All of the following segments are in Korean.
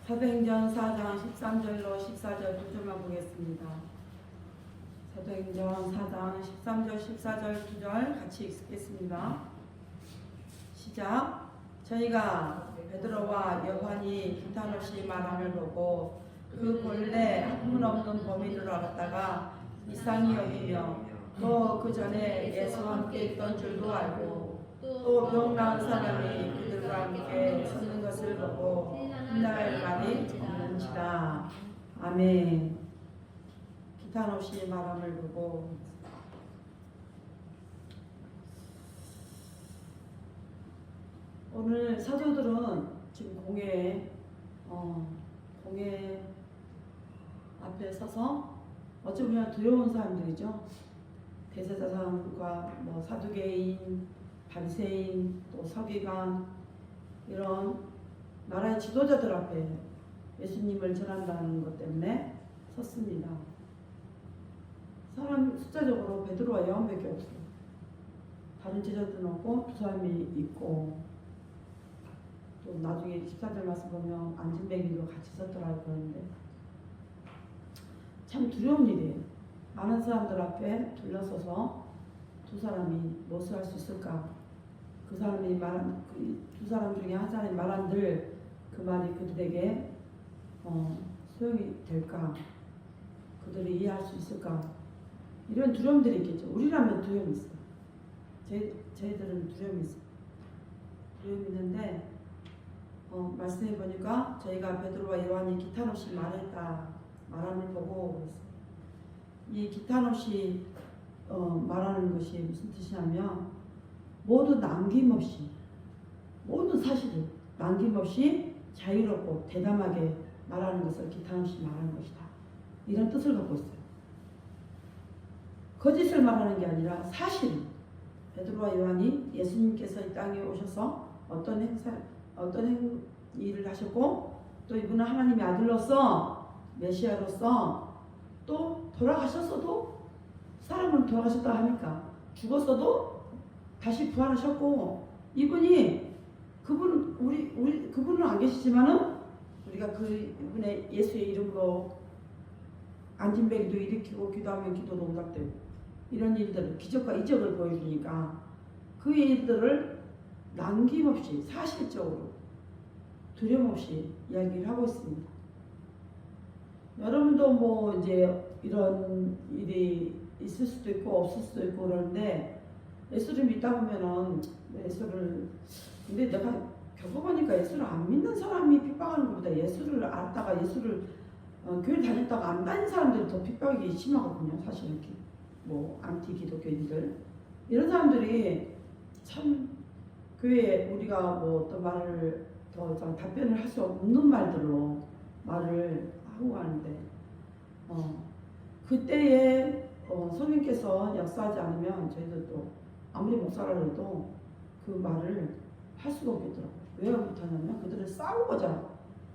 사도행전 4장 13절로 14절 2절만 보겠습니다. 사도행전 4장 13절 14절 2절 같이 읽겠습니다. 시작. 저희가 베드로와 요한이 기탄없이 말함을 보고 그 본래 학문 없는 범인으로 알았다가 이상히 여기며 또 그 전에 예수와 함께 있던 줄도 알고 또 병 나은 사람이 그들과 함께 섰는 것을 보고 훗날 말이 없는지라. 아멘. 기탄없이 말함을 보고 오늘 사도들은 지금 공회 앞에 서서 어찌 보면 두려운 사람들이죠. 대제사장과 사두개인, 바리새인, 또 서기관 이런 나라의 지도자들 앞에 예수님을 전한다는 것 때문에 섰습니다. 사람 숫자적으로 베드로와 요한밖에 없어요. 다른 제자들은 없고 두 사람이 있고 또 나중에 14절 말씀 보면 안진뱅이도 같이 섰더라고 그러는데 참 두려운 일이에요. 많은 사람들 앞에 둘러서서 두 사람이 무엇을 할 수 있을까? 그 사람이 말한 두 사람 중에 한 사람이 말한들 그 말이 그들에게 소용이 될까? 그들이 이해할 수 있을까? 이런 두려움들이 있겠죠. 우리라면 두려움이 있어요. 저희들은 두려움이 있어요. 두려움이 있는데 말씀해 보니까 저희가 베드로와 요한이 기탄없이 말함을 보고 그랬어요. 이 기탄없이 말하는 것이 무슨 뜻이냐면 모두 남김없이 모든 사실을 남김없이 자유롭고 대담하게 말하는 것을 기탄없이 말하는 것이다. 이런 뜻을 갖고 있어요. 거짓을 말하는 게 아니라 사실. 베드로와 요한이 예수님께서 이 땅에 오셔서 어떤 일을 하셨고 또 이분은 하나님의 아들로서 메시아로서 또 돌아가셨어도 사람은 돌아가셨다 하니까 죽었어도 다시 부활하셨고 이분이 그분은 안 계시지만은 우리가 이분의 예수의 이름으로 안진뱅이도 일으키고 기도하면 기도도 응답되고 이런 일들을 기적과 이적을 보여주니까 그 일들을 남김없이 사실적으로 두려움 없이 이야기를 하고 있습니다. 여러분도 이제 이런 일이 있을 수도 있고 없을 수도 있고 그러는데 예수를 믿다 보면은 근데 내가 겪어보니까 예수를 안 믿는 사람이 핍박하는 것보다 예수를 알았다가 예수를 교회 다녔다가 안 다닌 사람들이 더 핍박이 심하거든요. 사실 이렇게 안티 기독교인들 이런 사람들이 참 교회에 우리가 어떤 말을 더 답변을 할 수 없는 말들로 말을 하고 가는데 그때에 성령께서 역사하지 않으면 저희들도 아무리 목사라 해도 그 말을 할 수가 없겠더라고요. 왜 못하냐면 그들은 싸우고자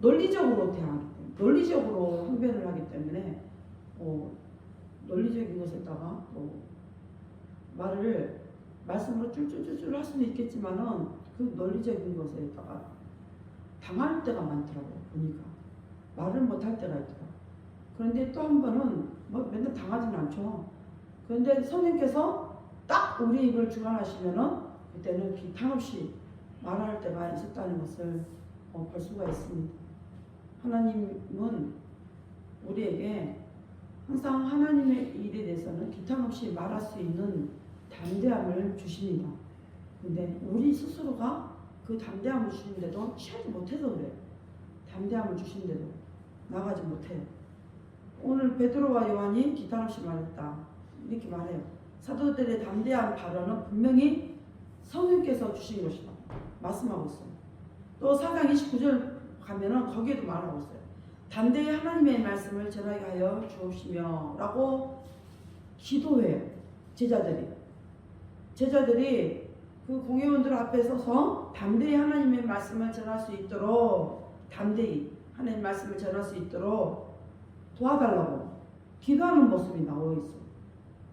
논리적으로 대하기 때문에 논리적으로 항변을 하기 때문에 논리적인 것에다가 말씀으로 쫄쫄쫄쫄 할 수는 있겠지만은 그 논리적인 것에다가 당할 때가 많더라고요. 보니까 말을 못할 때가 있더라고요. 그런데 또 한 번은 맨날 당하지는 않죠. 그런데 성령께서 딱 우리 입을 주관하시면은 그때는 기탄없이 말할 때가 있었다는 것을 볼 수가 있습니다. 하나님은 우리에게 항상 하나님의 일에 대해서는 기탄없이 말할 수 있는 담대함을 주십니다. 근데 우리 스스로가 그 담대함을 주시는데도 취하지 못해서 그래요. 담대함을 주시는데도 나가지 못해요. 오늘 베드로와 요한이 기탄없이 말했다. 이렇게 말해요. 사도들의 담대한 발언은 분명히 성령께서 주신 것이다. 말씀하고 있어요. 또 4장 29절 가면은 거기에도 말하고 있어요. 담대히 하나님의 말씀을 전하게 하여 주옵시며 라고 기도해요. 제자들이 그 공회원들 앞에 서서 담대히 하나님의 말씀을 전할 수 있도록 담대히 하나님의 말씀을 전할 수 있도록 도와달라고 기도하는 모습이 나와 있어요.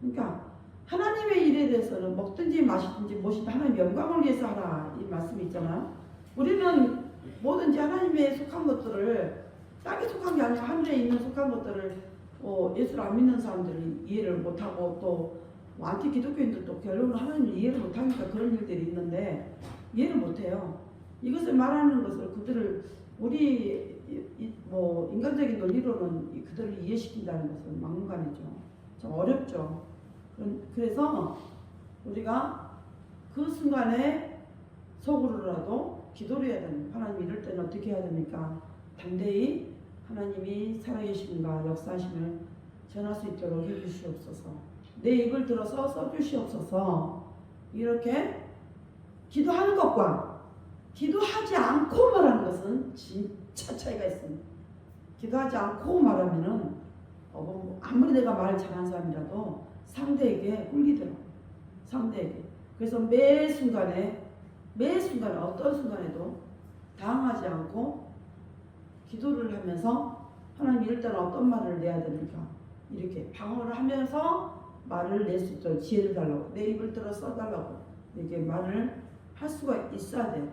그러니까 하나님의 일에 대해서는 먹든지 마시든지 무엇이든 하나님의 영광을 위해서 하라 이 말씀이 있잖아요. 우리는 뭐든지 하나님의 속한 것들을 땅에 속한 게 아니라 하늘에 있는 속한 것들을 예수를 안 믿는 사람들은 이해를 못하고 또 안티 기독교인들도 결국은 하나님을 이해를 못하니까 그런 일들이 있는데 이해를 못해요. 이것을 말하는 것을 그들을 우리 뭐 인간적인 논리로는 그들을 이해시킨다는 것은 막무가내죠. 좀 어렵죠. 그래서 우리가 그 순간에 속으로라도 기도를 해야 됩니다. 하나님 이럴 때는 어떻게 해야 됩니까? 담대히 하나님이 살아계심과 역사하심을 전할 수 있도록 해주시옵소서. 내 입을 들어서 써주시옵소서. 이렇게 기도하는 것과 기도하지 않고 말하는 것은 진짜 차이가 있습니다. 기도하지 않고 말하면은 아무리 내가 말 잘하는 사람이라도 상대에게 홀리더라고요. 상대에게. 그래서 매 순간에 어떤 순간에도 당하지 않고 기도를 하면서 하나님 이럴 때는 어떤 말을 내야 됩니까? 이렇게 방어를 하면서 말을 낼 수 있도록 지혜를 달라고, 내 입을 들어 써달라고 이렇게 말을 할 수가 있어야 돼요.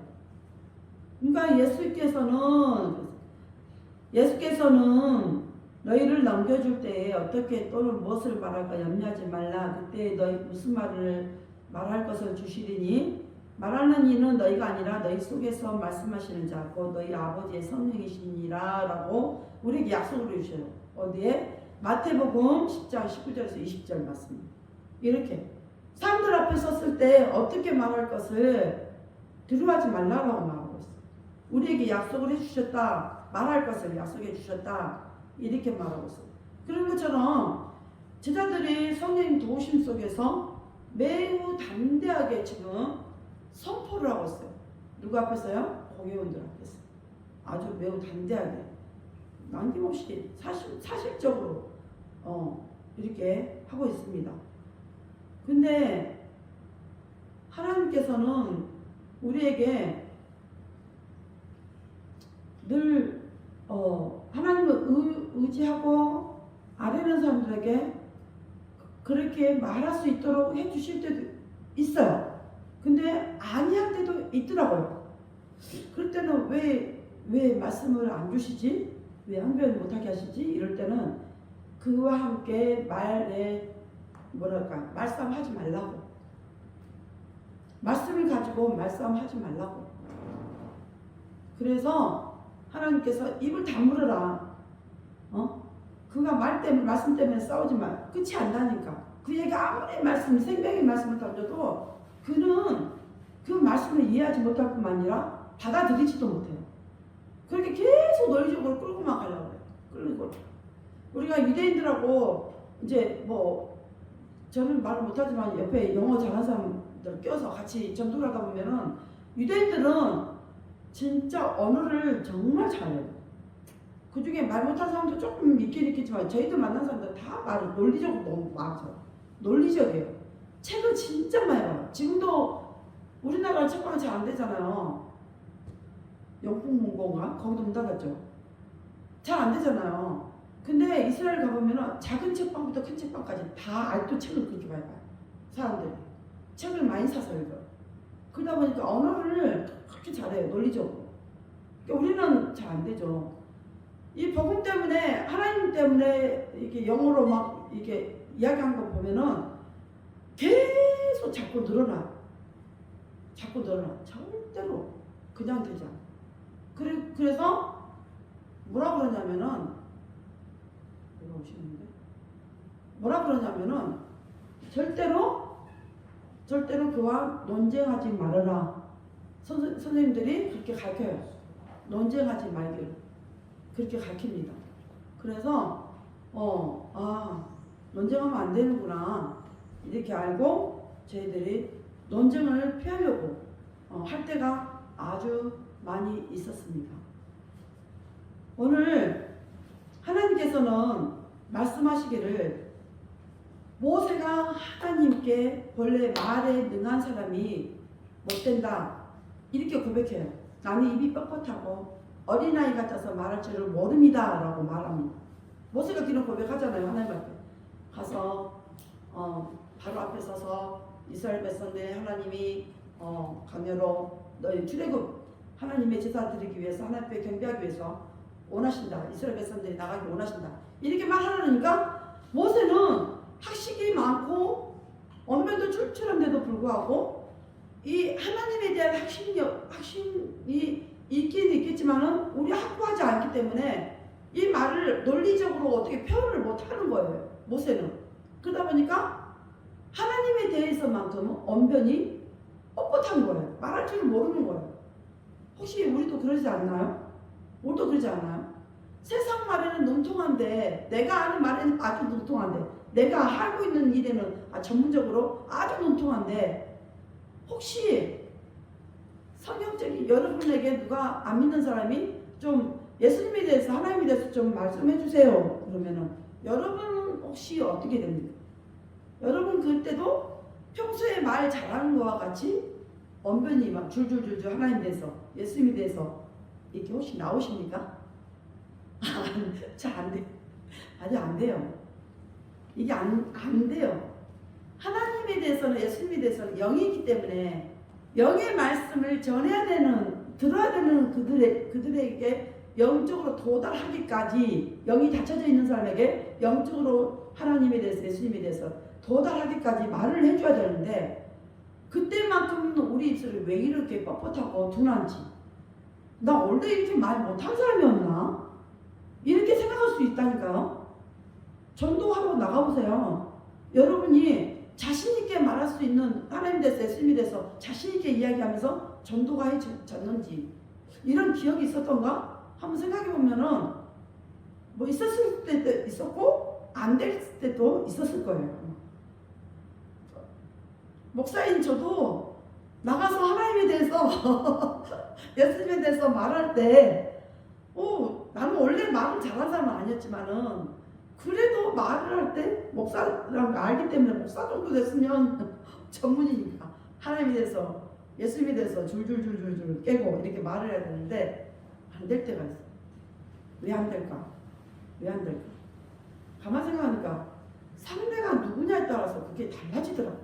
그러니까 예수께서는 너희를 넘겨줄 때에 어떻게 또는 무엇을 말할까 염려하지 말라. 그때 너희 무슨 말을 말할 것을 주시리니 말하는 이는 너희가 아니라 너희 속에서 말씀하시는 자 곧 너희 아버지의 성령이시니라 라고 우리에게 약속을 해주셔요. 어디에? 마태복음 10장 19절에서 20절 말씀. 이렇게 사람들 앞에 섰을 때 어떻게 말할 것을 두려워하지 말라고 말하고 있어요. 우리에게 약속을 해주셨다. 말할 것을 약속해 주셨다. 이렇게 말하고 있어요. 그런 것처럼 제자들이 성령님 도우심 속에서 매우 담대하게 지금 선포를 하고 있어요. 누구 앞에서요? 공회원들 앞에서. 아주 매우 담대하게 남김없이 사실적으로 이렇게 하고 있습니다. 근데 하나님께서는 우리에게 늘 하나님을 의지하고 아뢰는 사람들에게 그렇게 말할 수 있도록 해주실 때도 있어요. 근데 아니할 때도 있더라고요. 그럴 때는 왜 말씀을 안 주시지? 왜 항변 못하게 하시지? 이럴 때는 그와 함께 말싸움하지 말라고. 말씀을 가지고 말싸움하지 말라고. 그래서 하나님께서 입을 다물어라. 그가 말씀 때문에 싸우지 마. 끝이 안 나니까. 그에게 아무리 생명의 말씀을 던져도 그는 그 말씀을 이해하지 못할 뿐만 아니라 받아들이지도 못해요. 그렇게 계속 논리적으로 끌고만 가려고 해요. 끌고. 우리가 유대인들하고 이제 저는 말을 못하지만 옆에 영어 잘하는 사람들 껴서 같이 전투를 하다 보면은 유대인들은 진짜 언어를 정말 잘해요. 그 중에 말 못하는 사람도 조금 있긴 있겠지만 저희들 만난 사람들 다 말을 논리적으로 너무 많죠. 논리적이에요. 책을 진짜 많이 봐요. 지금도 우리나라 책방은 잘 안 되잖아요. 영풍문고인가? 거기도 문 닫았죠. 잘 안 되잖아요. 근데 이스라엘 가보면 작은 책방부터 큰 책방까지 다 아직도 책을 그렇게 많이 봐요. 사람들이. 책을 많이 사서 읽어요. 그러다 보니까 언어를 그렇게 잘해요. 논리적으로. 그러니까 우리는 잘 안 되죠. 이 복음 때문에, 하나님 때문에 이렇게 영어로 막 이렇게 이야기한 거 보면은 계속 자꾸 늘어나. 절대로 그냥 되지 않아. 그래서 뭐라 그러냐면은, 누가 오시는데? 뭐라 그러냐면은, 절대로 그와 논쟁하지 말아라. 선생님들이 그렇게 가르쳐요. 논쟁하지 말기를. 그렇게 가르칩니다. 그래서, 논쟁하면 안 되는구나. 이렇게 알고, 저희들이 논쟁을 피하려고 할 때가 아주 많이 있었습니다. 오늘 하나님께서는 말씀하시기를 모세가 하나님께 본래 말에 능한 사람이 못된다 이렇게 고백해요. 나는 입이 뻣뻣하고 어린아이 같아서 말할 줄을 모릅니다 라고 말합니다. 모세가 그런 고백하잖아요. 하나님 앞에 가서 바로 앞에 서서 이스라엘 백성들 하나님이 강요로 너희 출애굽 하나님의 제사 드리기 위해서 하나님 앞에 경배하기 위해서 원하신다. 이스라엘 백성들이 나가기 원하신다. 이렇게 말하려니까 모세는 학식이 많고 언변도 출출한데도 불구하고 이 하나님에 대한 확신이 있긴 있겠지만은 우리 확고하지 않기 때문에 이 말을 논리적으로 어떻게 표현을 못하는 거예요. 모세는. 그러다 보니까 하나님에 대해서만큼 언변이 뻣뻣한 거예요. 말할 줄을 모르는 거예요. 혹시 우리도 그러지 않나요? 우리도 그러지 않나요? 세상 말에는 능통한데 내가 아는 말에는 아주 능통한데 내가 하고 있는 일에는 전문적으로 아주 능통한데 혹시 성경적인 여러분에게 누가 안 믿는 사람이 좀 예수님에 대해서 하나님에 대해서 좀 말씀해 주세요. 그러면은 여러분은 혹시 어떻게 됩니까? 여러분 그때도 평소에 말 잘하는 거와 같이 언변이 막 줄줄줄줄 하나님에 대해서 예수님에 대해서 이렇게 혹시 나오십니까? 잘 안 돼. 아직 안 돼요. 이게 안 돼요. 하나님에 대해서는 예수님에 대해서는 영이기 때문에 영의 말씀을 전해야 되는 들어야 되는 그들에게 영적으로 도달하기까지 영이 닫혀져 있는 사람에게 영적으로 하나님에 대해서 예수님에 대해서 도달하기까지 말을 해줘야 되는데 그때만큼은 우리 입술이 왜 이렇게 뻣뻣하고 둔한지 나 원래 이렇게 말 못한 사람이었나? 이렇게 생각할 수 있다니까요. 전도하러 나가보세요. 여러분이 자신있게 말할 수 있는 하나님에 대해서 예수님에 대해서 자신있게 이야기하면서 전도가 해졌는지 이런 기억이 있었던가? 한번 생각해보면은 뭐 있었을 때도 있었고 안 될 때도 있었을 거예요. 목사인 저도 나가서 하나님에 대해서 예수님에 대해서 말할 때 나는 원래 말을 잘하는 사람은 아니었지만은 그래도 말을 할 때 목사라는 걸 알기 때문에 목사 정도 됐으면 전문이니까 하나님에 대해서 예수님에 대해서 줄줄줄줄줄 깨고 이렇게 말을 해야 되는데 안 될 때가 있어. 왜 안 될까? 왜 안 될까? 가만 생각하니까 상대가 누구냐에 따라서 그게 달라지더라고.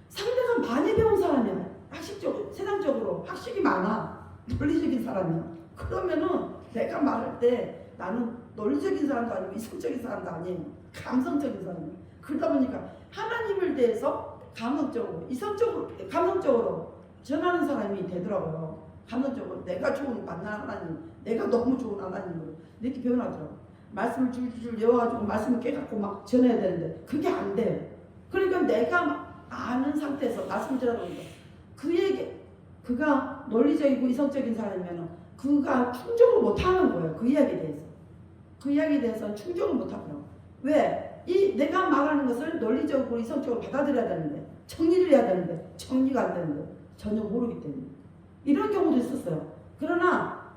상대가 많이 배운 사람이야. 학식적으로, 세상적으로 학식이 많아. 논리적인 사람이야. 그러면은 내가 말할 때 나는 논리적인 사람도 아니고 이성적인 사람도 아니에요. 감성적인 사람이에요. 그러다 보니까 하나님을 대해서 감성적으로, 이성적으로, 감성적으로 전하는 사람이 되더라고요. 감성적으로 내가 좋은 만난 하나님, 내가 너무 좋은 하나님으로 이렇게 표현하더라고요. 말씀을 줄줄줄 외워가지고 말씀을 깨갖고 막 전해야 되는데 그게 안 돼요. 그러니까 내가 아는 상태에서 말씀을 전하니까 그가 논리적이고 이성적인 사람이면 그가 충족을 못하는 거예요. 그 이야기에 대해서. 그 이야기에 대해서는 충족을 못하더라고요. 왜? 내가 말하는 것을 논리적으로 이성적으로 받아들여야 되는데 정리를 해야 되는데 정리가 안 되는데 전혀 모르기 때문에 이런 경우도 있었어요. 그러나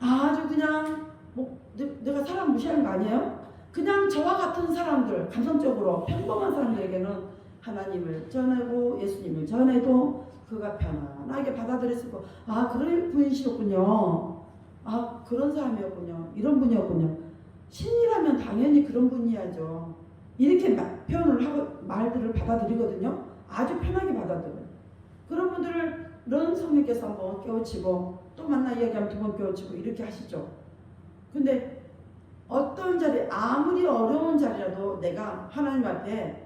아주 그냥 뭐 내가 사람 무시하는 거 아니에요? 그냥 저와 같은 사람들 감성적으로 평범한 사람들에게는 하나님을 전하고 예수님을 전해도 그가 편안하게 받아들일 수 있고 그런 분이시였군요. 그런 사람이었군요. 이런 분이었군요. 신이라면 당연히 그런 분이야죠. 이렇게 표현을 하고 말들을 받아들이거든요. 아주 편하게 받아들여요. 그런 분들은 성령께서 한번 깨우치고 또 만나 이야기하면 두 번 깨우치고 이렇게 하시죠. 근데 어떤 자리 아무리 어려운 자리라도 내가 하나님 앞에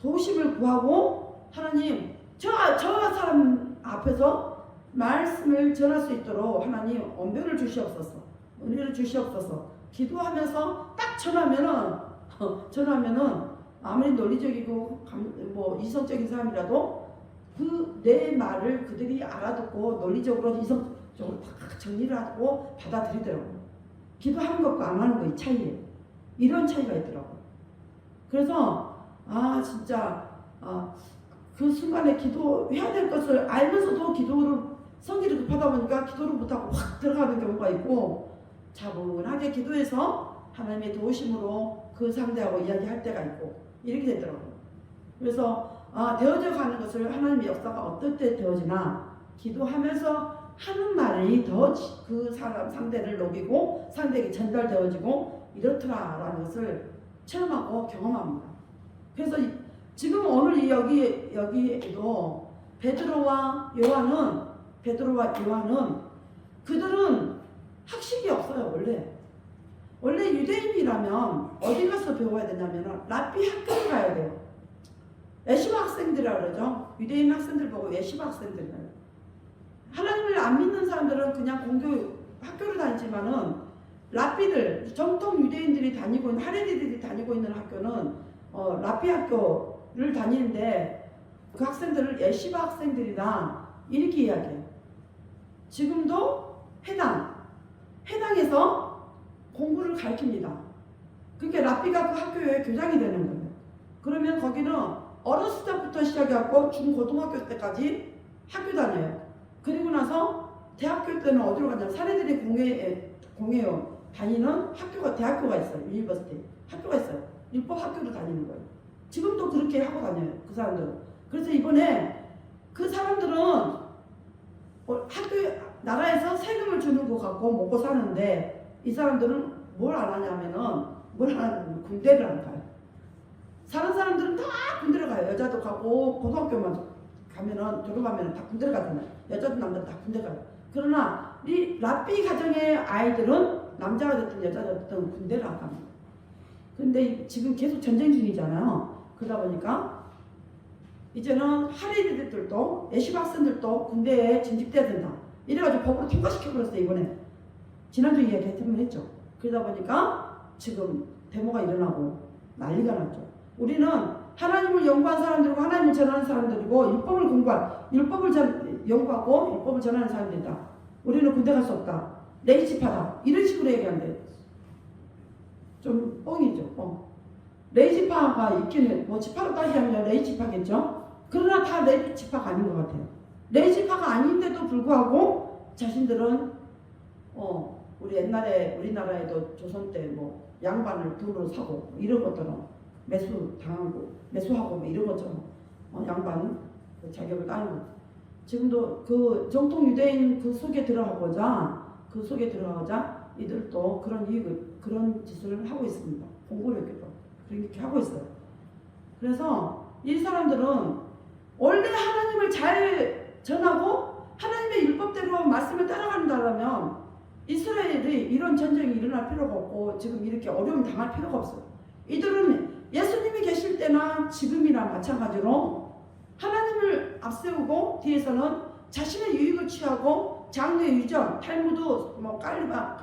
도심을 구하고 하나님 저 사람 앞에서 말씀을 전할 수 있도록 하나님 언변을 주시옵소서, 은혜를 주시옵소서. 기도하면서 딱 전하면은 아무리 논리적이고 뭐 이성적인 사람이라도 내 말을 그들이 알아듣고 논리적으로 이성적으로 딱 정리를 하고 받아들이더라고요. 기도하는 것과 안 하는 거의 차이예요. 이런 차이가 있더라고요. 그래서 진짜 그 순간에 기도해야 될 것을 알면서도 성질이 급하다 보니까 기도를 못하고 확 들어가는 경우가 있고 차분하게 기도해서 하나님의 도우심으로 그 상대하고 이야기할 때가 있고 이렇게 되더라고요. 그래서 되어져 가는 것을 하나님의 역사가 어떨 때 되어지나 기도하면서 하는 말이 더 그 사람 상대를 녹이고 상대에게 전달되어지고 이렇더라라는 것을 체험하고 경험합니다. 그래서 지금 오늘 여기에도 베드로와 요한은 그들은 학식이 없어요. 원래 유대인이라면 어디 가서 배워야 되냐면 랍비 학교를 가야 돼요. 예시바 학생들이라고 그러죠. 유대인 학생들 보고 예시바 학생들이에요. 하나님을 안 믿는 사람들은 그냥 공교 학교를 다니지만은 랍비들, 정통 유대인들이 다니고 있는, 하레디들이 다니고 있는 학교는 랍비 학교를 다니는데 그 학생들을 예시바 학생들이다 이렇게 이야기해요. 지금도 해당에서 공부를 가르칩니다. 그게 랍비가 그 학교의 교장이 되는 거예요. 그러면 거기는 어렸을 때부터 시작해갖고 중고등학교 때까지 학교 다녀요. 그리고 나서 대학교 때는 어디로 가냐면 사례들이 공회요 다니는 학교가 대학교가 있어요. 유니버시티 학교가 있어요. 율법 학교로 다니는 거예요. 지금도 그렇게 하고 다녀요. 그 사람들은. 그래서 이번에 그 사람들은 나라에서 세금을 주는 거 갖고 먹고 사는데 이 사람들은 뭘 안 하냐면은 군대를 안 가요. 사는 사람들은 다 군대를 가요. 여자도 가고 고등학교만 가면은 졸업하면은 다 군대를 가잖아요. 여자도 남자도 다 군대 가요. 그러나 이 랍비 가정의 아이들은 남자가 됐든 여자가 됐든 군대를 안 갑니다. 그런데 지금 계속 전쟁 중이잖아요. 그러다 보니까 이제는 하레디들도 예시바 학생들도 군대에 진직돼야 된다. 이래가지고 법으로 통과시켜버렸어요. 이번에 지난주 이야기 했죠. 그러다 보니까 지금 데모가 일어나고 난리가 났죠. 우리는 하나님을 연구한 사람들이고 하나님을 전하는 사람들이고 율법을 연구하고 율법을 전하는 사람들이다. 우리는 군대 갈 수 없다. 레이지파다. 이런 식으로 얘기하는데 좀 뻥이죠. 뻥. 레이지파가 있긴 해. 뭐 지파로 따지자면 레이지파겠죠. 그러나 다 레이지파가 아닌 것 같아요. 레이지파가 아닌데도 불구하고 자신들은 우리 옛날에 우리나라에도 조선 때 뭐 양반을 돈으로 사고 이런 것처럼 매수하고 뭐 이런 것처럼 양반 그 자격을 따는 거. 지금도 그 정통 유대인 그 속에 들어가고자 이들도 그런 짓을 하고 있습니다. 공부를 그렇게 하고 있어요. 그래서 이 사람들은 원래 하나님을 잘 전하고 하나님의 율법대로 말씀을 따라간다면 이스라엘이 이런 전쟁이 일어날 필요가 없고 지금 이렇게 어려움 당할 필요가 없어요. 이들은 예수님이 계실 때나 지금이나 마찬가지로 하나님을 앞세우고 뒤에서는 자신의 유익을 취하고 장래 유전, 탈무드, 뭐 깔리바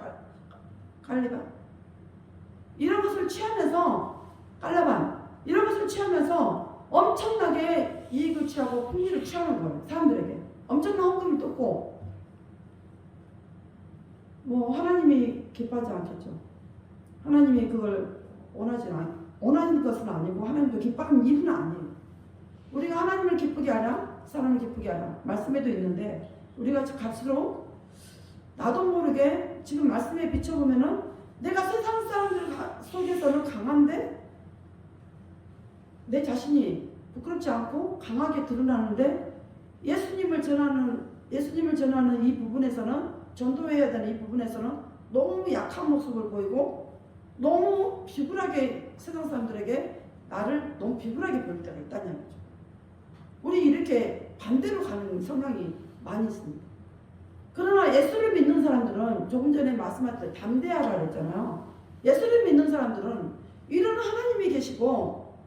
이런 것을 취하면서 이런 것을 취하면서 엄청나게 이익을 취하고 풍리를 취하는 거예요. 사람들에게 엄청난 헌금을 뜯고 뭐 하나님이 기뻐하지 않겠죠. 하나님이 그걸 원하는 것은 아니고 하나님도 기뻐하는 일은 아니에요. 우리가 하나님을 기쁘게 하라, 사람을 기쁘게 하라 말씀에도 있는데 우리가 갈수록 나도 모르게 지금 말씀에 비춰보면은 내가 세상 사람들 속에서는 강한데 내 자신이 부끄럽지 않고 강하게 드러나는데 예수님을 전하는 이 부분에서는 전도해야 되는 이 부분에서는 너무 약한 모습을 보이고 너무 비굴하게 세상 사람들에게 나를 너무 비굴하게 보일 때가 있다는 거죠. 우리 이렇게 반대로 가는 성향이 많이 있습니다. 그러나 예수를 믿는 사람들은 조금 전에 말씀하신 대로 담대하라 그랬잖아요. 예수를 믿는 사람들은 위로는 하나님이 계시고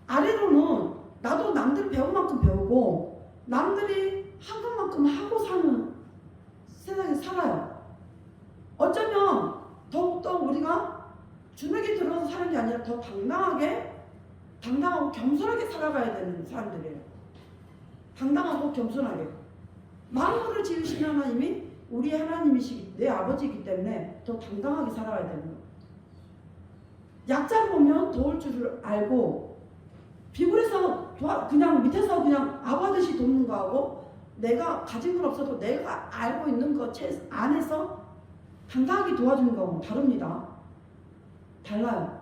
아래로는 나도 남들 배운 만큼 배우고 남들이 한 것만큼 하고 사는 세상에 살아요. 어쩌면 더욱더 우리가 주눅이 들어서 사는 게 아니라 더 당당하고 겸손하게 살아가야 되는 사람들이에요. 당당하고 겸손하게. 만물을 지으신 하나님이 우리의 하나님이시기 내 아버지이기 때문에 더 당당하게 살아가야 되는 거예요. 약자를 보면 도울 줄을 알고 비굴해서 그냥 밑에서 그냥 아버듯이 돕는 거하고 내가 가진 건 없어도 내가 알고 있는 것 안에서 당당하게 도와주는 거하고 다릅니다. 달라요.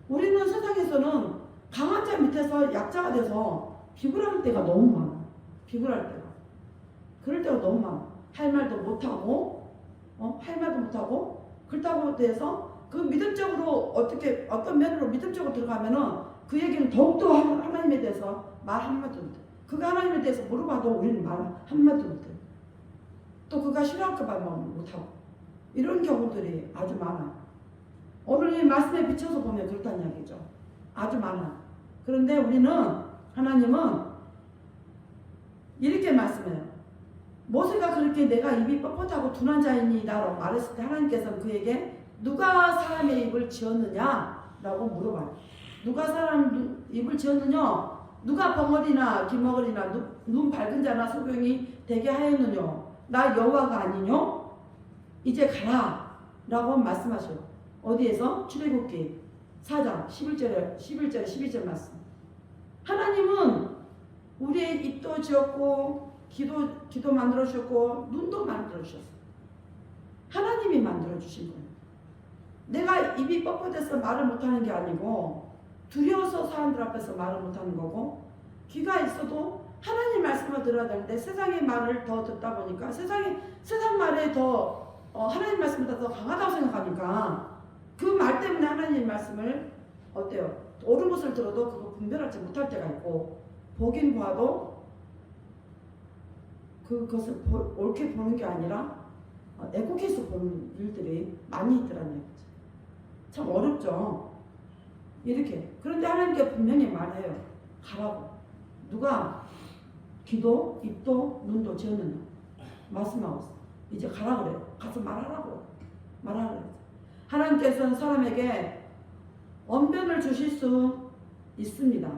우리는 세상에서는 강한 자 밑에서 약자가 돼서 비굴할 때가 너무 많아. 비굴할 때가. 그럴 때가 너무 많아. 할 말도 못하고 그렇다고 해서 그 믿음적으로 어떤 면으로 믿음적으로 들어가면은 그 얘기는 더욱더 하나님에 대해서 말 한마디도 못해. 그가 하나님에 대해서 물어봐도 우리는 말 한마디도 못해. 또 그가 싫어할까 봐 못하고. 이런 경우들이 아주 많아요. 오늘 이 말씀에 비춰서 보면 그렇다는 이야기죠. 아주 많아. 그런데 하나님은 이렇게 말씀해요. 모세가 그렇게 내가 입이 뻣뻣하고 둔한 자이니다라고 말했을 때 하나님께서는 그에게 누가 사람의 입을 지었느냐? 라고 물어봐요. 누가 사람 입을 지었느냐? 누가 벙어리나 기머거리나 눈 밝은 자나 소경이 되게 하였느냐? 나 여호와가 아니뇨? 이제 가라 라고 말씀하셔요. 어디에서? 출애굽기 4장 11절에 12절 말씀. 하나님은 우리의 입도 지었고 귀도 만들어 주셨고 눈도 만들어 주셨어요. 하나님이 만들어 주신 거예요. 내가 입이 뻣뻣해서 말을 못하는 게 아니고 두려워서 사람들 앞에서 말을 못하는 거고, 귀가 있어도 하나님 말씀을 들어야 되는데 세상의 말을 더 듣다 보니까 세상 말에 더 하나님 말씀보다 더 강하다고 생각하니까 그 말 때문에 하나님 말씀을 어때요? 옳은 것을 들어도 그거 분별하지 못할 때가 있고, 보긴 봐도 그것을 옳게 보는 게 아니라 애국해서 보는 일들이 많이 있더라는 얘기죠. 참 어렵죠. 이렇게. 그런데 하나님께 분명히 말해요. 가라고. 누가 귀도 입도 눈도 지었느냐 말씀하고 있어요. 이제 가라 그래요. 가서 말하라고. 하나님께서는 사람에게 언변을 주실 수 있습니다.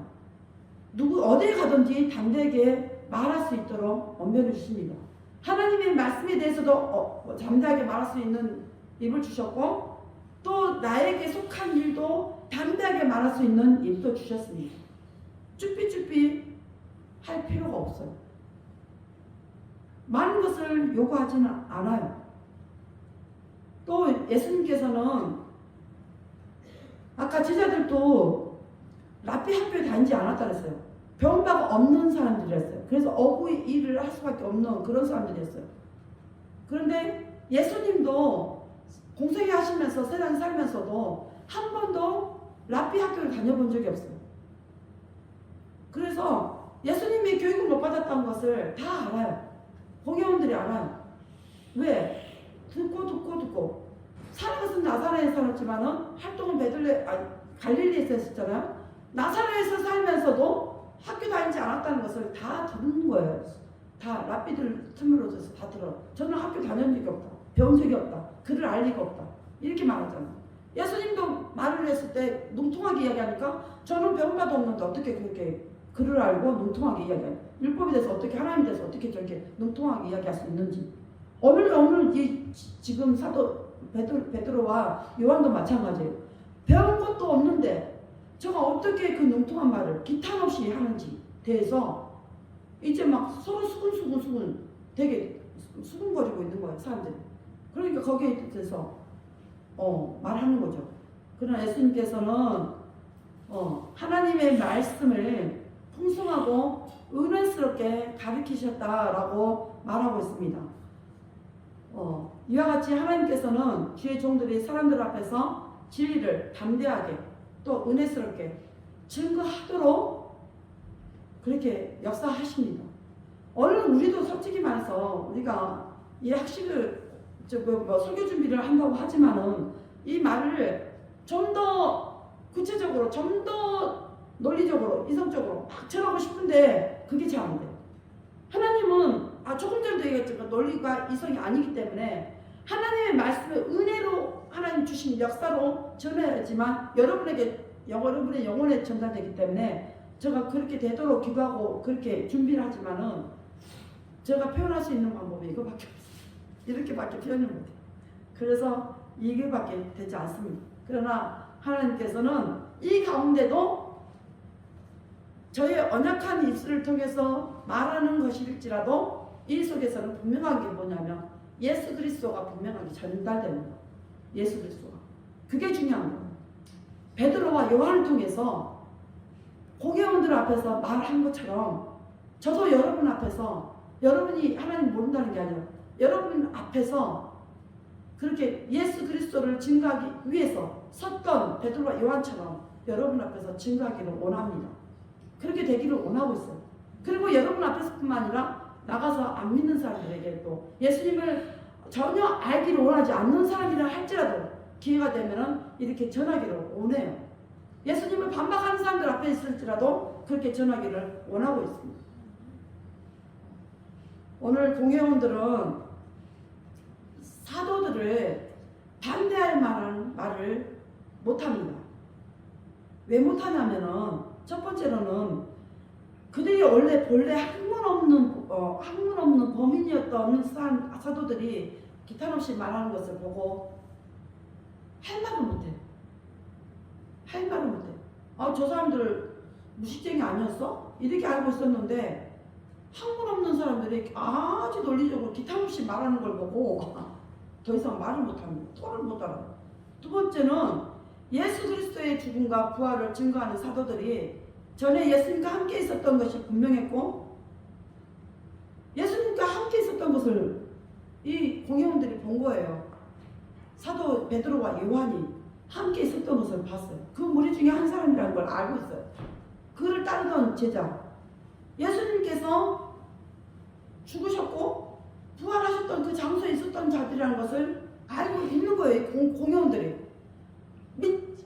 어디에 가든지 담대하게 말할 수 있도록 언변을 주십니다. 하나님의 말씀에 대해서도 담대하게 말할 수 있는 입을 주셨고, 또 나에게 속한 일도 담대하게 말할 수 있는 입도 주셨습니다. 쭈삐쭈삐 할 필요가 없어요. 많은 것을 요구하지는 않아요. 또 예수님께서는 아까 제자들도 랍비 학교에 다니지 않았다 그랬어요. 병바가 없는 사람들이었어요. 그래서 어부의 일을 할 수밖에 없는 그런 사람들이었어요. 그런데 예수님도 공생애 하시면서 세상에 살면서도 한 번도 랍비 학교를 다녀본 적이 없어요. 그래서 예수님이 교육을 못 받았다는 것을 다 알아요. 공회원들이 알아요. 왜? 듣고 사는 것은 나사렛에 살았지만은 활동은 갈릴리에서 했었잖아요. 나사렛에서 살면서도 학교 다니지 않았다는 것을 다 듣는 거예요. 다 랍비들 틈으로서 다 들어. 저는 학교 다닌 적이 없다. 배운 적이 없다. 글을 알 리가 없다. 이렇게 말하잖아요. 예수님도 말을 했을 때 능통하게 이야기하니까 저는 배운 바도 없는데 어떻게 그렇게 글을 알고 능통하게 이야기해요. 율법에 대해서 어떻게, 하나님에 대해서 어떻게 저렇게 능통하게 이야기할 수 있는지. 오늘 지금 사도 베드로와 요한도 마찬가지예요. 배운 것도 없는데 저가 어떻게 그 능통한 말을 기탄 없이 하는지 대해서 이제 막 서로 수근수근 되게 수근거리고 있는 거예요, 사람들이. 그러니까 거기에 대해서 말하는 거죠. 그러나 예수님께서는 하나님의 말씀을 풍성하고 은혜스럽게 가르치셨다라고 말하고 있습니다. 이와 같이 하나님께서는 주의 종들이 사람들 앞에서 진리를 담대하게 또 은혜스럽게 증거하도록 그렇게 역사하십니다. 오늘 우리도 솔직히 말해서 우리가 이 학식을 설교 준비를 한다고 하지만은 이 말을 좀 더 구체적으로, 좀 더 논리적으로, 이성적으로 막 전하고 싶은데 그게 잘 안 돼요. 하나님은 조금 전에도 얘기했지만 논리가 이성이 아니기 때문에 하나님의 말씀을 은혜로 하나님 주신 역사로 전해야지만 여러분의 영혼에 전달되기 때문에 제가 그렇게 되도록 기도하고 그렇게 준비를 하지만은 제가 표현할 수 있는 방법이 이거밖에 없어요. 이렇게밖에 표현을 못해요. 그래서 이게밖에 되지 않습니다. 그러나 하나님께서는 이 가운데도 저의 언약한 입술을 통해서 말하는 것일지라도 이 속에서는 분명한 게 뭐냐면 예수 그리스도가 분명하게 전달되는 거. 예수 그리스도가. 그게 중요한 거예요. 베드로와 요한을 통해서 공회원들 앞에서 말한 것처럼 저도 여러분 앞에서, 여러분이 하나님 모른다는 게 아니라 여러분 앞에서 그렇게 예수 그리스도를 증거하기 위해서 섰던 베드로와 요한처럼 여러분 앞에서 증거하기를 원합니다. 그렇게 되기를 원하고 있어요. 그리고 여러분 앞에서뿐만 아니라 나가서 안 믿는 사람들에게 또 예수님을 전혀 알기를 원하지 않는 사람이라 할지라도 기회가 되면은 이렇게 전하기를 원해요. 예수님을 반박하는 사람들 앞에 있을지라도 그렇게 전하기를 원하고 있습니다. 오늘 공회원들은 사도들을 반대할 만한 말을 못합니다. 왜 못하냐면은 첫 번째로는 그들이 원래 본래 학문 없는 범인이었던 사도들이 기탄 없이 말하는 것을 보고 할 말을 못해. 할 말을 못해. 저 사람들 무식쟁이 아니었어? 이렇게 알고 있었는데 학문 없는 사람들이 아주 논리적으로 기탄 없이 말하는 걸 보고 더 이상 말을 못합니다. 토를 못 알아. 두 번째는 예수 그리스도의 죽음과 부활을 증거하는 사도들이 전에 예수님과 함께 있었던 것이 분명했고 예수님과 함께 있었던 것을 이 공회원들이 본 거예요. 사도 베드로와 요한이 함께 있었던 것을 봤어요. 그 무리 중에 한 사람이라는 걸 알고 있어요. 그를 따르던 제자 예수님께서 죽으셨고 부활하셨던 그 장소에 있었던 자들이라는 것을 알고 있는 거예요. 공회원들이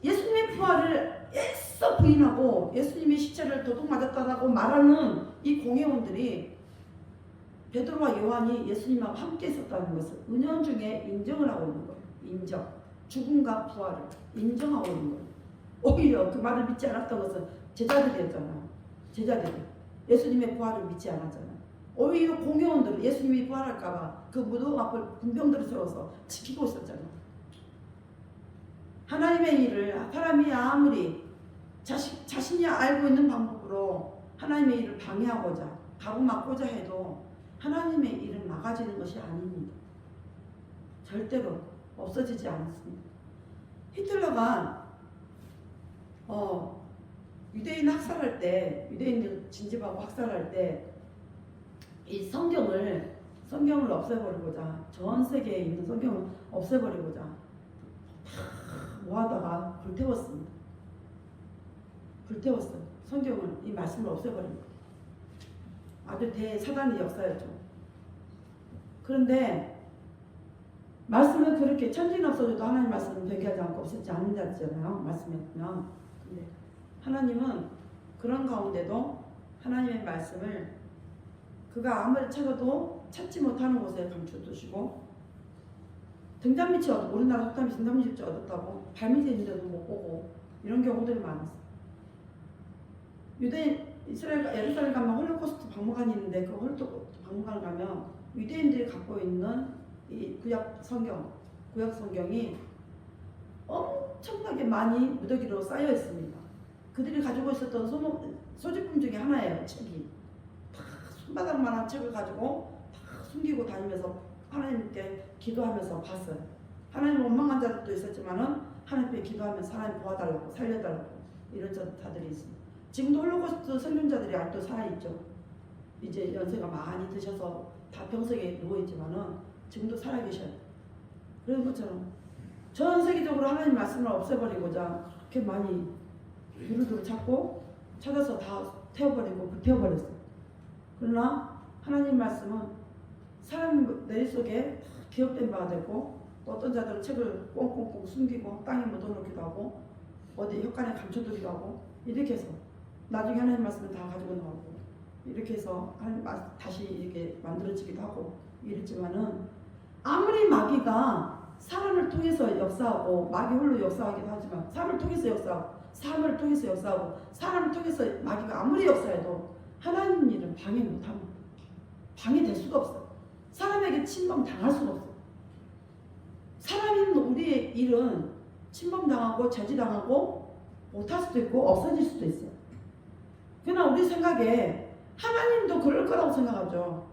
예수님의 부활을 애써 부인하고 예수님의 시체를 도둑 맞았다고 말하는 이 공회원들이 베드로와 요한이 예수님하고 함께 있었다는 것을 은연중에 인정을 하고 있는 거예요. 인정. 죽음과 부활을 인정하고 있는 거예요. 오히려 그 말을 믿지 않았던 것은 제자들이었잖아요. 제자들이 예수님의 부활을 믿지 않았잖아요. 오히려 공회원들은 예수님이 부활할까봐 그 무덤 앞을 군병들을 세워서 지키고 있었잖아요. 하나님의 일을 사람이 아무리 자신이 알고 있는 방법으로 하나님의 일을 방해하고자 가로막고자 해도 하나님의 일은 막아지는 것이 아닙니다. 절대로 없어지지 않습니다. 히틀러가 유대인 학살할 때, 유대인들 진집하고 학살할 때 이 성경을 없애버리고자, 전 세계에 있는 성경을 없애버리고자 모아다가 불태웠습니다. 불태웠어요. 성경을, 이 말씀을 없애버립니다. 아주 대사단의 역사였죠. 그런데 말씀은 그렇게 천지는 없어져도 하나님 말씀은 변개하지 않고 없어지지 않는 자잖아요. 말씀에 보면. 근데 하나님은 그런 가운데도 하나님의 말씀을 그가 아무리 찾아도 찾지 못하는 곳에 감춰두시고 등잔밑이 우리나라 속담이 등잔밑이 어둡다고 발밑에 있는데도 못 보고 이런 경우들이 많았어요. 유대인 이스라엘 예루살렘 가면 홀로코스트 박물관이 있는데 그 홀로코스트 박물관 가면 유대인들이 갖고 있는 이 구약 성경이 엄청나게 많이 무더기로 쌓여 있습니다. 그들이 가지고 있었던 소지품 중에 하나예요. 책이 다 손바닥만한 책을 가지고 다 숨기고 다니면서 하나님께 기도하면서 봤어요. 하나님 원망한 자들도 있었지만은 하나님께 기도하면서 하나님 도와달라고 살려달라고 이런 자들이 있습니다. 지금도 홀로코스트 생존자들이 아직도 살아있죠. 이제 연세가 많이 드셔서 다 병석에 누워있지만은 지금도 살아계셔요. 그런 것처럼 전 세계적으로 하나님 말씀을 없애버리고자 그렇게 많이 두루두루 찾아서 다 태워버리고 불태워버렸어요. 그러나 하나님 말씀은 사람 머릿속에 기억된 바가 되고 어떤 자들은 책을 꽁꽁꽁 숨기고 땅에 묻어놓기도 하고 어디 혈관에 감춰두기도 하고 이렇게 해서 나중에 하나님 말씀을 다 가지고 나오고 이렇게 해서 다시 이렇게 만들어지기도 하고 이랬지만은 아무리 마귀가 사람을 통해서 역사하고 마귀 홀로 역사하기도 하지만 사람을 통해서 역사하고 사람을 통해서 역사하고 사람을 통해서 마귀가 아무리 역사해도 하나님 일은 방해 못합니다. 방해될 수가 없어요. 사람에게 침범 당할 수가 없어요. 사람인 우리의 일은 침범당하고 저지당하고 못할 수도 있고 없어질 수도 있어요. 그러나 우리 생각에 하나님도 그럴 거라고 생각하죠.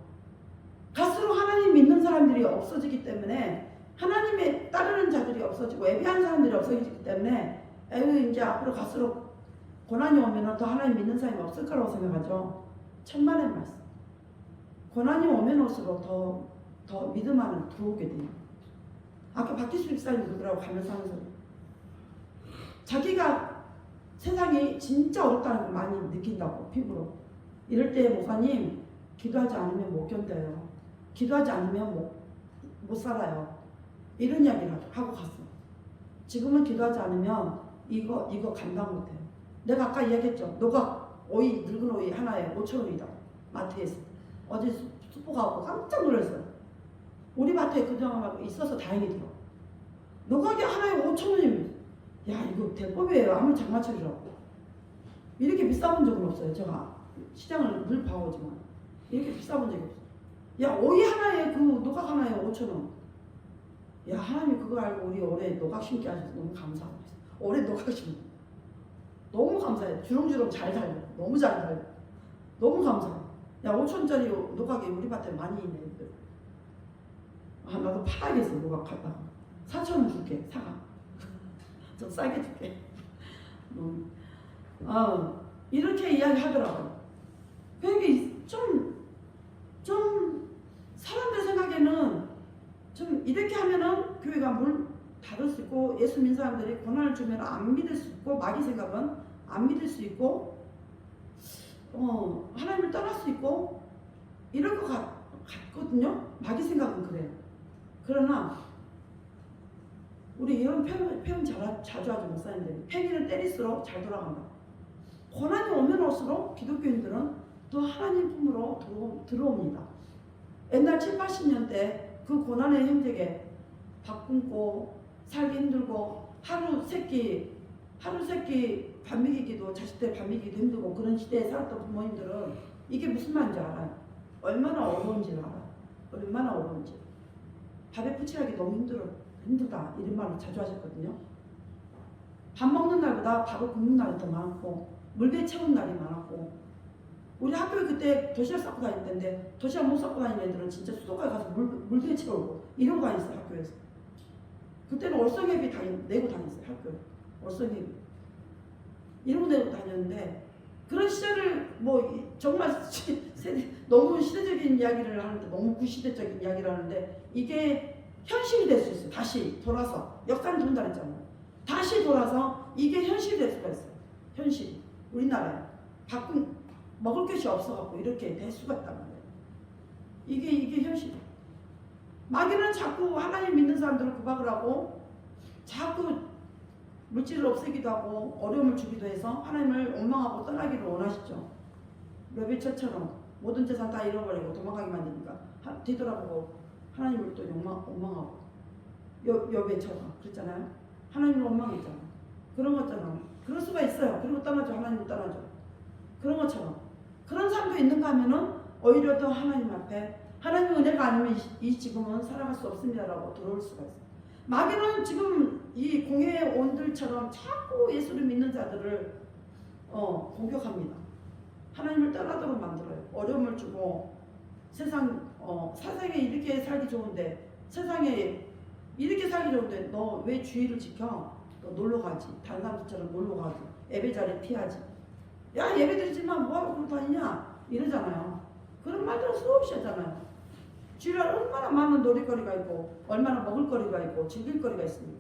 갈수록 하나님 믿는 사람들이 없어지기 때문에 하나님에 따르는 자들이 없어지고 예배하는 사람들이 없어지기 때문에 이제 앞으로 갈수록 고난이 오면 더 하나님 믿는 사람이 없을 거라고 생각하죠. 천만의 말씀. 고난이 오면 올수록 더 믿음 안에 들어오게 돼요. 아까 박기수 집사님 그러더라고 가면서 하는 소리. 자기가 세상이 진짜 어렵다는 걸 많이 느낀다고 피부로. 이럴 때 목사님 기도하지 않으면 못 견뎌요. 기도하지 않으면 못 살아요. 이런 이야기를 하고 갔어. 지금은 기도하지 않으면 이거 감당 못해요. 내가 아까 이야기했죠. 오이, 늙은 오이 하나에 5,000원이다. 마트에서. 어제 수포 가고 깜짝 놀랐어요. 우리 마트에 그동안 있어서 다행히 들어. 노각이 하나에 5,000원이면 야 이거 대법이에요. 아무리 장마철이라고. 이렇게 비싸본 적은 없어요. 제가 시장을 늘 봐오지만 이렇게 비싸본 적이 없어요. 야 오이 하나에 그 노각 하나에 5,000원. 야 하나님이 그거 알고 우리 올해 노각 심게 하셔서 너무 감사하고 있어요. 올해 노각 심게 너무 감사해요. 주렁주렁 잘 살려. 너무 잘 살려. 너무 감사해요. 야 5,000원짜리 노각이 우리 밭에 많이 있네. 아 나도 팔아야겠어. 노각 갖다가 4,000원 줄게. 사가. 좀 싸게 줄게. 이렇게 이야기하더라고요. 그러니까 좀 사람들 생각에는 좀 이렇게 하면은 교회가 물 닫을 수 있고 예수 믿는 사람들이 고난을 주면 안 믿을 수 있고 마귀 생각은 안 믿을 수 있고 하나님을 떠날 수 있고 이럴 것 같거든요. 마귀 생각은 그래요. 그러나 우리 이런 표현 자주 하죠. 목사님들이 팽이를 때릴수록 잘 돌아간다. 고난이 오면 올수록 기독교인들은 또 하나님 품으로 들어옵니다. 옛날 7, 80년대 그 고난의 형제에 밥 굶고 살기 힘들고 하루 세끼 밥 먹이기도 자식들 밥 먹이기도 힘들고 그런 시대에 살았던 부모님들은 이게 무슨 말인지 알아요. 얼마나 어려운지를 알아요. 얼마나 어려운지. 밥에 부치하기 너무 힘들다 이런 말을 자주 하셨거든요. 밥 먹는 날보다 밥을 굶는 날이 더 많고 물배 채운 날이 많았고 우리 학교에 그때 도시락 싸고 다닐 때인데 도시락 못 싸고 다니는 애들은 진짜 수도가에 가서 물배 채우고 이러고 다녔어요. 학교에서. 그때는 월성회비 내고 다녔어요. 학교에. 월성회비 이러고 내고 다녔는데 그런 시절을 뭐 정말 너무 시대적인 이야기를 하는데 너무 구시대적인 이야기를 하는데 이게 현실이 될 수 있어요. 다시 돌아서 역사는 돈다 그랬잖아요. 다시 돌아서 이게 현실이 될 수가 있어요. 현실. 우리나라에 먹을 것이 없어갖고 이렇게 될 수가 있단 말이에요. 이게 현실이에요. 마귀는 자꾸 하나님 믿는 사람들을 구박을 하고 자꾸 물질을 없애기도 하고 어려움을 주기도 해서 하나님을 원망하고 떠나기를 원하시죠. 르베처처럼 모든 재산 다 잃어버리고 도망가게 만드니까 뒤돌아보고 하나님을 또 원망하고 여배처럼 그랬잖아요. 하나님을 원망했잖아요. 그런 것처럼 그럴 수가 있어요. 그리고 떠나죠. 하나님을 떠나죠. 그런 것처럼 그런 사람도 있는가 하면은 오히려 더 하나님 앞에 하나님의 은혜가 아니면 이 지금은 살아갈 수 없습니다라고 들어올 수가 있어요. 마귀는 지금 이 공회의 온들처럼 자꾸 예수를 믿는 자들을 공격합니다. 하나님을 떠나도록 만들어요. 어려움을 주고 세상에 이렇게 살기 좋은데 세상에 이렇게 살기 좋은데 너 왜 주의를 지켜? 너 놀러 가지. 다른 사람들처럼 놀러 가지. 예배 자리 피하지. 야 예배 드리지만 뭐하러 그러고 다니냐? 이러잖아요. 그런 말들은 수없이 하잖아요. 주일날 얼마나 많은 놀이거리가 있고 얼마나 먹을거리가 있고 즐길거리가 있습니다.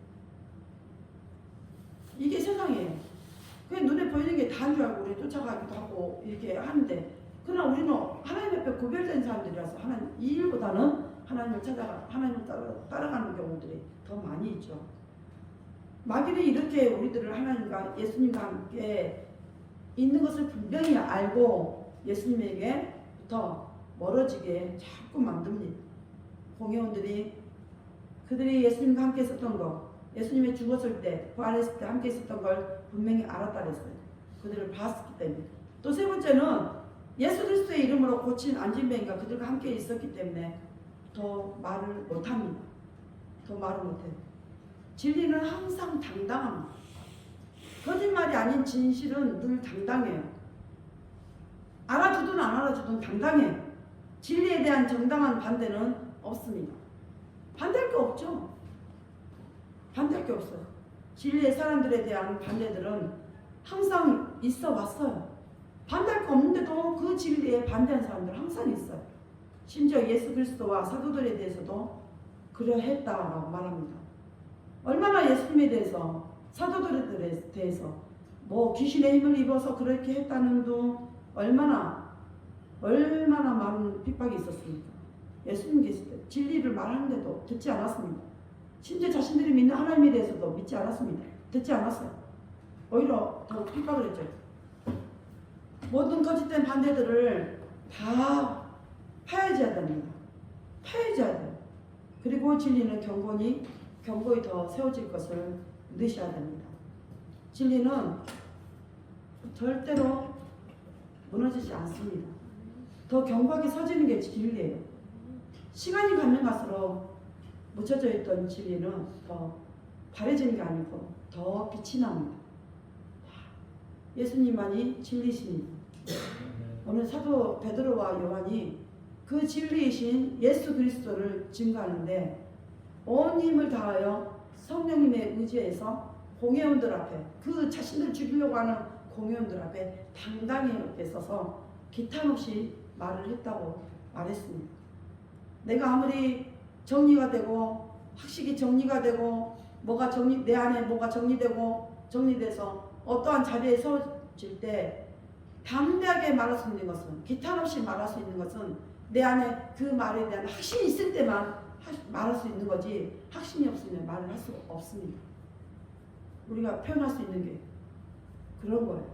이게 세상이에요. 그게 눈에 보이는 게 다인 줄 알고 우리 쫓아가기도 하고 이렇게 하는데 그러나 우리는 하나님 앞에 구별된 사람들이라서 이 일보다는 하나님을 따라가는 경우들이 더 많이 있죠. 마귀는 이렇게 우리들을 하나님과 예수님과 함께 있는 것을 분명히 알고 예수님에게부터 멀어지게 자꾸 만듭니다. 공회원들이 그들이 예수님과 함께 있었던 거, 예수님이 죽었을 때, 부활했을 때 함께 있었던 걸 분명히 알았다 그랬어요. 그들을 봤기 때문에. 또 세 번째는 예수 그리스도의 이름으로 고친 안진뱅이가 그들과 함께 있었기 때문에 더 말을 못합니다. 더 말을 못해요. 진리는 항상 당당합니다. 거짓말이 아닌 진실은 늘 당당해요. 알아주든 안 알아주든 당당해요. 진리에 대한 정당한 반대는 없습니다. 반대할 게 없죠. 반대할 게 없어요. 진리의 사람들에 대한 반대들은 항상 있어 왔어요. 반대할 거 없는데도 그 진리에 반대한 사람들 항상 있어요. 심지어 예수 그리스도와 사도들에 대해서도 그러했다라고 말합니다. 얼마나 예수님에 대해서 사도들에 대해서 뭐 귀신의 힘을 입어서 그렇게 했다는 둥 얼마나 많은 핍박이 있었습니까? 예수님 계실 때 진리를 말하는데도 듣지 않았습니다. 심지어 자신들이 믿는 하나님에 대해서도 믿지 않았습니다. 듣지 않았어요. 오히려 더 핍박을 했죠. 모든 거짓된 반대들을 다 파헤쳐야 됩니다. 파헤쳐야 돼요. 그리고 진리는 견고히 더 세워질 것을 믿으셔야 됩니다. 진리는 절대로 무너지지 않습니다. 더 견고하게 서지는 게 진리예요. 시간이 가면 갈수록 묻혀져 있던 진리는 더 바래지는 게 아니고 더 빛이 납니다. 예수님만이 진리십니다. 오늘 사도 베드로와 요한이 그 진리이신 예수 그리스도를 증거하는데 온 힘을 다하여 성령님의 의지에서 공회원들 앞에, 그 자신들 죽이려고 하는 공회원들 앞에 당당히 이렇게 서서 기탄 없이 말을 했다고 말했습니다. 내가 아무리 정리가 되고 학식이 정리가 되고 내 안에 뭐가 정리돼서 어떠한 자리에 서질 때 담대하게 말할 수 있는 것은, 기탄 없이 말할 수 있는 것은 내 안에 그 말에 대한 확신이 있을 때만 말할 수 있는 거지, 확신이 없으면 말을 할 수가 없습니다. 우리가 표현할 수 있는 게 그런 거예요.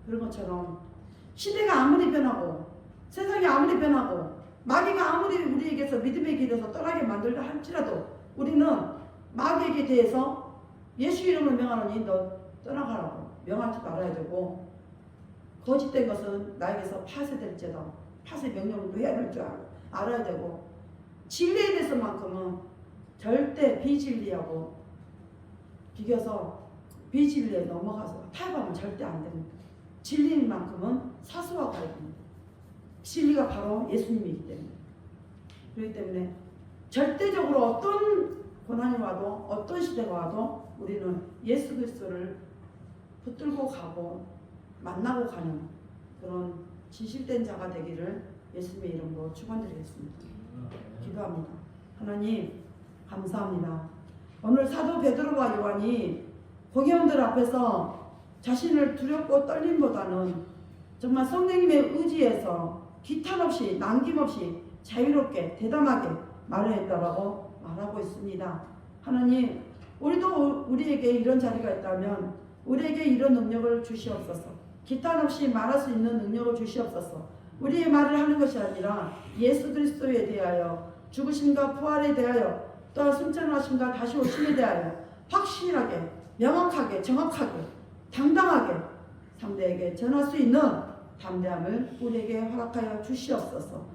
그런 것처럼 시대가 아무리 변하고 세상이 아무리 변하고 마귀가 아무리 우리에게서 믿음의 길에서 떠나게 만들다 할지라도 우리는 마귀에게 대해서 예수 이름을 명하노니 너 떠나가라고 명하지 말아야 되고, 거짓된 것은 나에게서 파쇄될지다 파쇄 명령을 해야 될 줄 알아야 되고, 진리에 대해서만큼은 절대 비진리하고 비교서 비진리에 넘어가서 타협하면 절대 안 됩니다. 진리만큼은 사수하고 가야 됩니다. 진리가 바로 예수님이기 때문에. 그렇기 때문에 절대적으로 어떤 고난이 와도 어떤 시대가 와도 우리는 예수 그리스도를 붙들고 가고 만나고 가는 그런 진실된 자가 되기를 예수님의 이름으로 축원드리겠습니다. 기도합니다. 하나님 감사합니다. 오늘 사도 베드로와 요한이 공회원들 앞에서 자신을 두렵고 떨림보다는 정말 성령님의 의지에서 기탄 없이 남김없이 자유롭게 대담하게 말을 했다라고 말하고 있습니다. 하나님, 우리도 우리에게 이런 자리가 있다면 우리에게 이런 능력을 주시옵소서. 기탄 없이 말할 수 있는 능력을 주시옵소서. 우리의 말을 하는 것이 아니라 예수 그리스도에 대하여, 죽으심과 부활에 대하여, 또한 승천하심과 다시 오심에 대하여 확실하게, 명확하게, 정확하게, 당당하게 상대에게 전할 수 있는 담대함을 우리에게 허락하여 주시옵소서.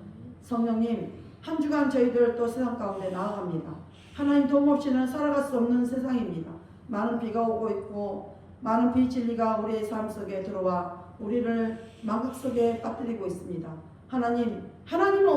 성령님, 한 주간 저희들 또 세상 가운데 나아갑니다. 하나님 도움 없이는 살아갈 수 없는 세상입니다. 많은 비가 오고 있고 많은 비진리가 우리의 삶 속에 들어와 우리를 망각 속에 빠뜨리고 있습니다. 하나님은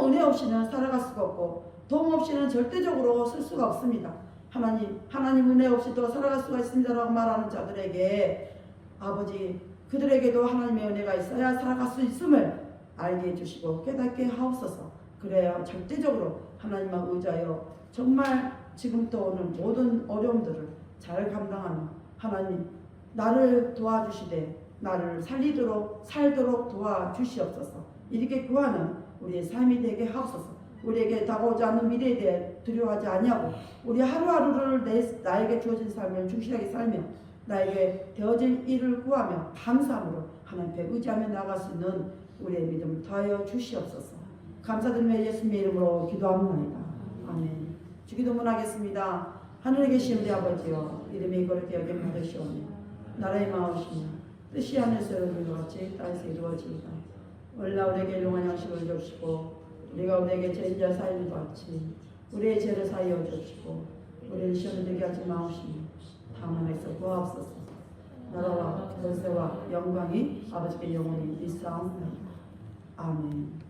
은혜 없이는 살아갈 수가 없고 도움 없이는 절대적으로 쓸 수가 없습니다. 하나님 은혜 없이도 살아갈 수가 있습니다라고 말하는 자들에게 아버지, 그들에게도 하나님의 은혜가 있어야 살아갈 수 있음을 알게 해주시고 깨닫게 하옵소서. 그래야 절대적으로 하나님만 의지하여 정말 지금부터 오는 모든 어려움들을 잘 감당하는 하나님, 나를 도와주시되 나를 살도록 도와주시옵소서. 이렇게 구하는 우리의 삶이 되게 하옵소서. 우리에게 다가오지 않는 미래에 대해 두려워하지 아니하고 우리 하루하루를 나에게 주어진 삶을 충실하게 살며 나에게 되어질 일을 구하며 감사함으로 하나님 앞에 의지하며 나아갈 수 있는 우리의 믿음을 더하여 주시옵소서. 감사드리며 예수님의 이름으로 기도합니다. 아멘. 주기도문 하겠습니다. 하늘에 계신 우리 아버지여, 이름이 거룩히 여김 받으시오며 나라의 마음이시며 뜻이 하늘에서 이루어진 것 같이 땅에서 이루어지이다. 오늘 우리에게 일용할 양식을 주시고 우리가 우리에게 죄인자 사이는 것 같이 우리의 죄를 사하여 주시고 우리를 시험에 들게 하지 마옵시며 다만 에서 구하옵소서. 나라와 권세와 영광이 아버지께 영원히 있사옵나이다. 아멘.